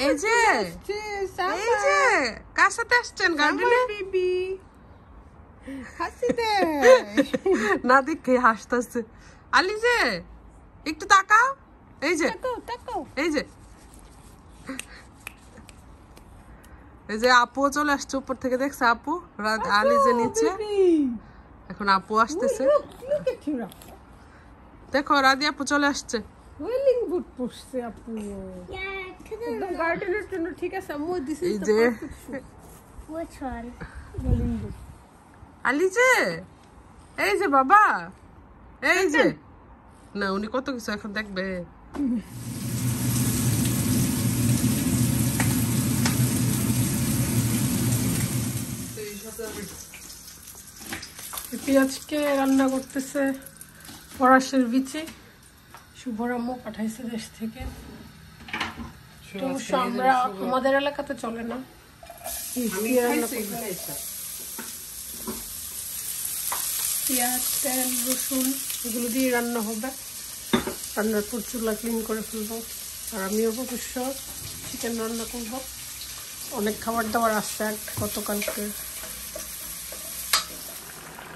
এই যে কার সাথে আসছেন গার্ডেনে? বেবি হাসি দে না দেখে হাসতেছে। আলি যে একটু তাকাও, এই যে তাকাও এই যে এই যে আপু চলে আসছে উপর থেকে, দেখছে আপু? আলি যে নিচে, এখন আপু আসতেছে। দেখো রাদি আপু চলে আসছে। ওয়েলিং বুট পরছে আপু, একদম গার্ডেনের জন্য ঠিক আছে। আম্মু this is the perfect shoe. Which one? ওয়েলিং বুট। আলি যে এই যে বাবা, এই যে না, উনি কত কিছু এখন দেখবে। পেঁয়াজকে রান্না করতেছে ফরাসের বিচি, শুভর আম্মু পাঠাইছে দেশ থেকে। অবশ্য আমরা আমাদের এলাকাতে চলে না। পেঁয়াজ, তেল, রসুন এগুলো দিয়ে রান্না হবে। রান্নার পর চুলা ক্লিন করে ফেলবো। আর আমিও অবশ্য চিকেন রান্না করব। অনেক খাবার দাবার আসছে গতকালকে।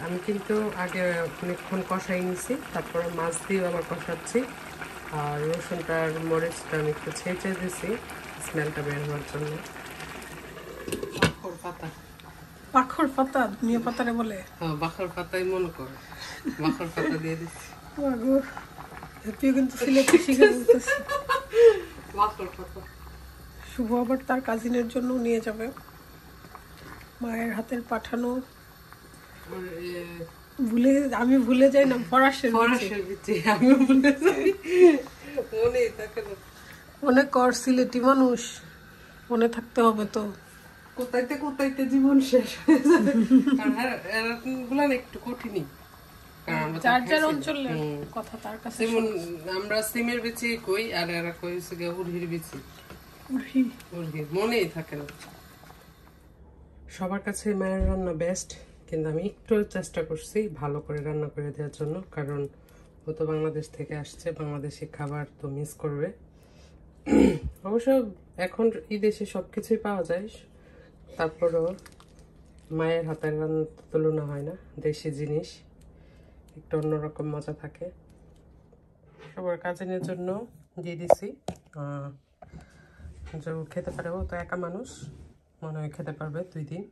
আমি কিন্তু আগে অনেকক্ষণ কষাই নিছি, তারপরে মাছ দিয়ে আবার কষাচ্ছি। আর রসুনটা আর মরিচটা আমি একটু ছেঁচে দিছি স্মেলটা বের হওয়ার জন্য। বাখর পাতা, বাখর পাতা ধনিয়া পাতারে বলে। হ্যাঁ বাখর পাতাই মনে করো, বাখর পাতা দিয়ে দিচ্ছি। তুই কিন্তু সিলেটে শিখে বলতেছি। বাখর পাতা শুভ আবার তার কাজিনের জন্য নিয়ে যাবে। মায়ের হাতের পাঠানো আমি ভুলে যাই না, ফরাসের বিচি আমিও ভুলে যাই, মনে থাকে না। মনে কর সিলেটি মানুষ, মনে থাকতে হবে তো। কোথাইতে কোথাইতে জীবন শেষ হয়ে যাবে, কারণ এরকমগুলো একটু কঠিনই। যার যার অঞ্চলের কথা তার কাছে। যেমন আমরা সিমের বিচি কই, আর এরা কই হচ্ছে গিয়ে উরহির বিচি। উরহি মনেই থাকে না। সবার কাছে মায়ের রান্না বেস্ট, কিন্তু আমি একটু চেষ্টা করছি ভালো করে রান্না করে দেওয়ার জন্য, কারণ ও তো বাংলাদেশ থেকে আসছে, বাংলাদেশি খাবার তো মিস করবে। অবশ্য এখন এই দেশে সবকিছুই পাওয়া যায়, তারপরও মায়ের হাতের রান্নার তুলনা হয় না। দেশি জিনিস একটু অন্যরকম মজা থাকে। সবার কাজিনের জন্য দিয়ে দিছি, যে খেতে পারে। ও তো একা মানুষ, মনে হয় খেতে পারবে 2 দিন।